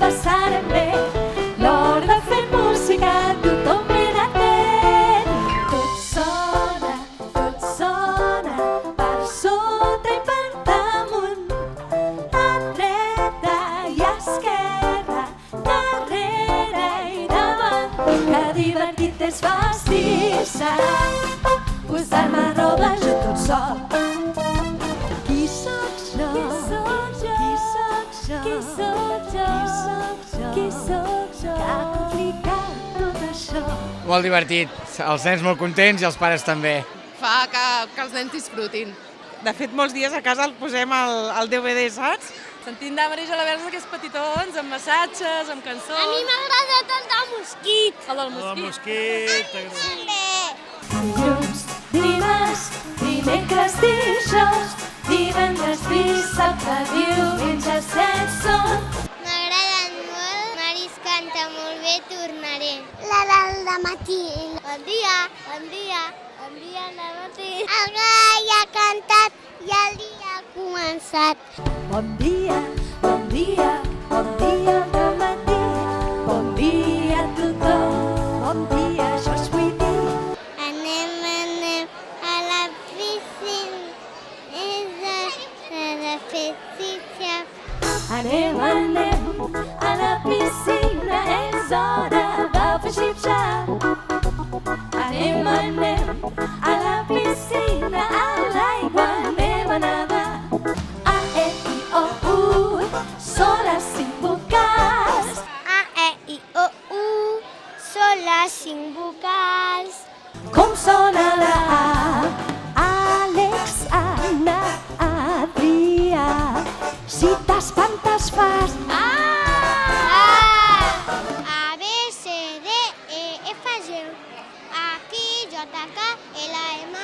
passarem bé. L'hora de fer música tothom ben atent. Tot sona, per sota i per damunt, a dreta i a esquerra, darrere i davant. Que divertit és vestir-se, posar-me roba jo tot sol. Qui sóc jo? Qui sóc jo? Qui sóc jo? Qui sóc jo? Qui sóc jo? Que complicat tot això. Molt divertit, els nens molt contents i els pares també. Fa que els nens disfrutin. De fet, molts dies a casa el posem al DVD, saps? Sentint d'Amarís a la Verge, que és petitons, amb massatges, amb cançons. A mi m'ha agradat el del mosquit. El del mosquit. Dilluns, dimarts, dimecres, dijous, divendres, dissabte, diumenge, set són. M'agraden molt, Maris canta molt bé, tornaré. La del dematí. Bon dia, bon dia, bon dia al dematí. El gall ha cantat i el dia ha començat. Bon dia, bon dia, bon dia al dematí. Bon dia a tothom, bon dia, això us vull dir. Anem a la piscina. És de fer xip-xap. Anem a la piscina, és hora de fer xip-xap. Anem a la piscina, a l'aigua anem a nedar. A, E, I, O, U, són les 5 vocals. A, E, I, O, U, són les 5 vocals. Com sona la A? Àlex, Anna, Adrià. Si t'espantes fas A. A, B, C, D, E, F, G, H, I, J, K, L, M,